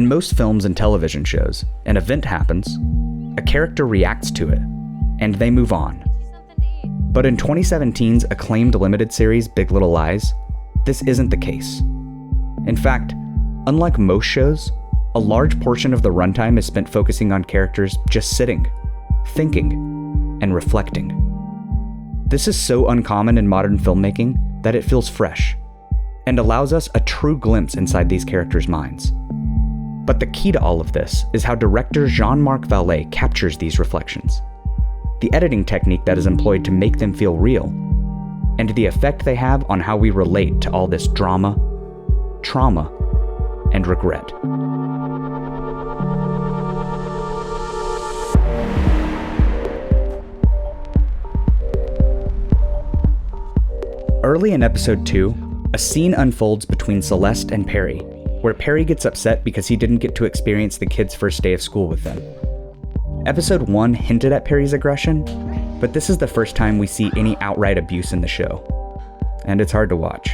In most films and television shows, an event happens, a character reacts to it, and they move on. But in 2017's acclaimed limited series Big Little Lies, this isn't the case. In fact, unlike most shows, a large portion of the runtime is spent focusing on characters just sitting, thinking, and reflecting. This is so uncommon in modern filmmaking that it feels fresh, and allows us a true glimpse inside these characters' minds. But the key to all of this is how director Jean-Marc Vallée captures these reflections, the editing technique that is employed to make them feel real, and the effect they have on how we relate to all this drama, trauma, and regret. Early in episode 2, a scene unfolds between Celeste and Perry, where Perry gets upset because he didn't get to experience the kids' first day of school with them. Episode 1 hinted at Perry's aggression, but this is the first time we see any outright abuse in the show, and it's hard to watch.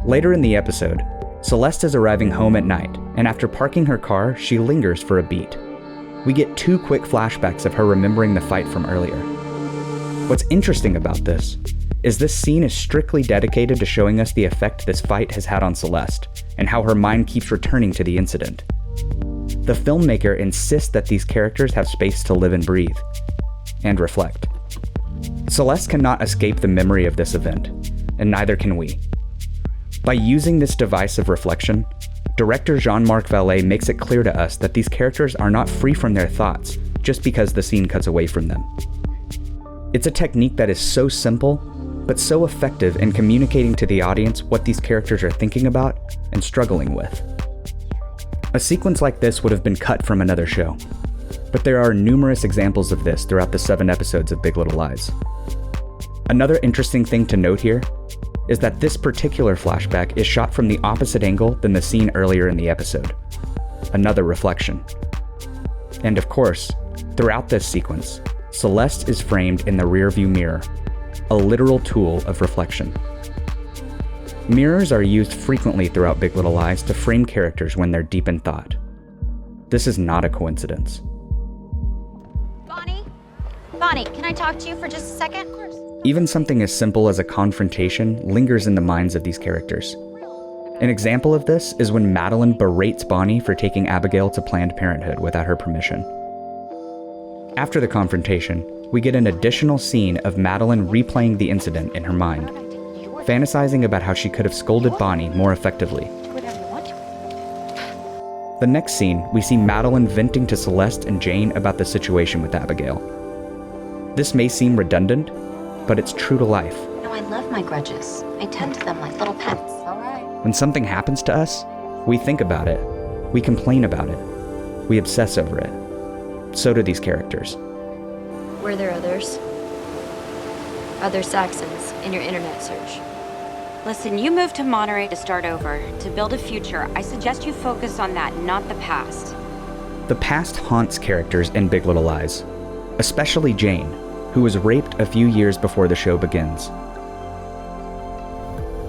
Later in the episode, Celeste is arriving home at night, and after parking her car, she lingers for a beat. We get 2 quick flashbacks of her remembering the fight from earlier. What's interesting about this is this scene is strictly dedicated to showing us the effect this fight has had on Celeste, and how her mind keeps returning to the incident. The filmmaker insists that these characters have space to live and breathe, and reflect. Celeste cannot escape the memory of this event, and neither can we. By using this device of reflection, director Jean-Marc Vallée makes it clear to us that these characters are not free from their thoughts just because the scene cuts away from them. It's a technique that is so simple, but so effective in communicating to the audience what these characters are thinking about and struggling with. A sequence like this would have been cut from another show, but there are numerous examples of this throughout the 7 episodes of Big Little Lies. Another interesting thing to note here is that this particular flashback is shot from the opposite angle than the scene earlier in the episode. Another reflection. And of course, throughout this sequence, Celeste is framed in the rearview mirror, a literal tool of reflection. Mirrors are used frequently throughout Big Little Lies to frame characters when they're deep in thought. This is not a coincidence. Bonnie, can I talk to you for just a second? Of course. Even something as simple as a confrontation lingers in the minds of these characters. An example of this is when Madeline berates Bonnie for taking Abigail to Planned Parenthood without her permission. After the confrontation, we get an additional scene of Madeline replaying the incident in her mind, fantasizing about how she could have scolded Bonnie more effectively. The next scene, we see Madeline venting to Celeste and Jane about the situation with Abigail. This may seem redundant, but it's true to life. No, I love my grudges. I tend to them like little pets. All right. When something happens to us, we think about it, we complain about it, we obsess over it. So do these characters. Were there others? Other Saxons in your internet search? Listen, you moved to Monterey to start over, to build a future. I suggest you focus on that, not the past. The past haunts characters in Big Little Lies, especially Jane, who was raped a few years before the show begins.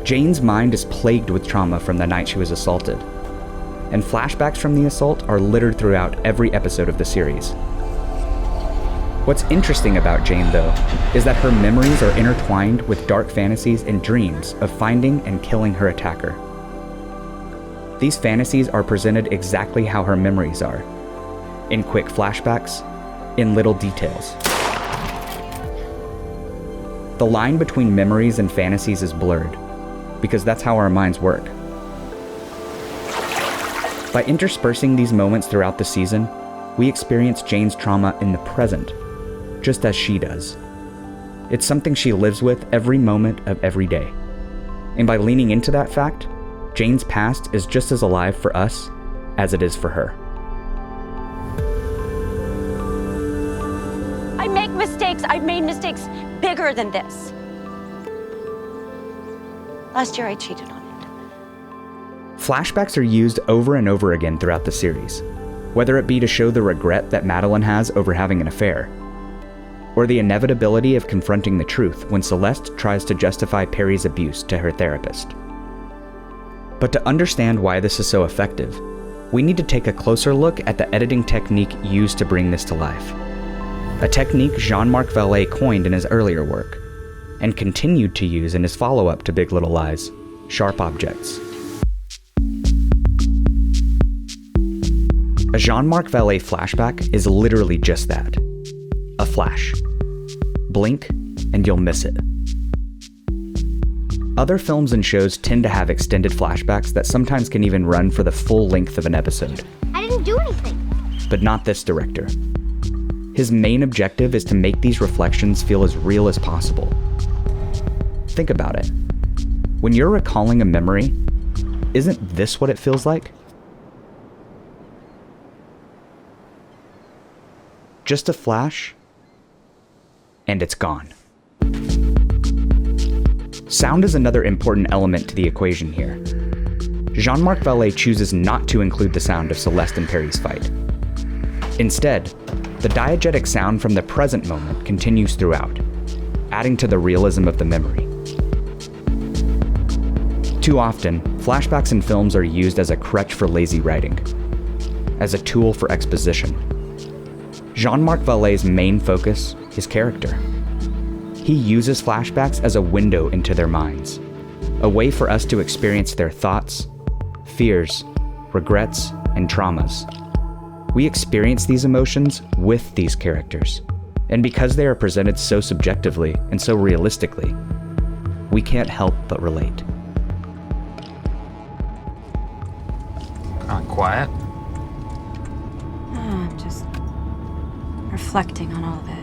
Jane's mind is plagued with trauma from the night she was assaulted, and flashbacks from the assault are littered throughout every episode of the series. What's interesting about Jane, though, is that her memories are intertwined with dark fantasies and dreams of finding and killing her attacker. These fantasies are presented exactly how her memories are, in quick flashbacks, in little details. The line between memories and fantasies is blurred, because that's how our minds work. By interspersing these moments throughout the season, we experience Jane's trauma in the present, just as she does. It's something she lives with every moment of every day. And by leaning into that fact, Jane's past is just as alive for us as it is for her. I make mistakes. I've made mistakes bigger than this. Last year I cheated on it. Flashbacks are used over and over again throughout the series, whether it be to show the regret that Madeline has over having an affair, or the inevitability of confronting the truth when Celeste tries to justify Perry's abuse to her therapist. But to understand why this is so effective, we need to take a closer look at the editing technique used to bring this to life. A technique Jean-Marc Vallée coined in his earlier work, and continued to use in his follow-up to Big Little Lies, sharp objects. A Jean-Marc Vallée flashback is literally just that. A flash. Blink, and you'll miss it. Other films and shows tend to have extended flashbacks that sometimes can even run for the full length of an episode. I didn't do anything. But not this director. His main objective is to make these reflections feel as real as possible. Think about it. When you're recalling a memory, isn't this what it feels like? Just a flash, and it's gone. Sound is another important element to the equation here. Jean-Marc Vallée chooses not to include the sound of Celeste and Perry's fight. Instead, the diegetic sound from the present moment continues throughout, adding to the realism of the memory. Too often, flashbacks in films are used as a crutch for lazy writing, as a tool for exposition. Jean-Marc Vallée's main focus is character. He uses flashbacks as a window into their minds, a way for us to experience their thoughts, fears, regrets, and traumas. We experience these emotions with these characters, and because they are presented so subjectively and so realistically, we can't help but relate. Kind of quiet. I'm just reflecting on all of it.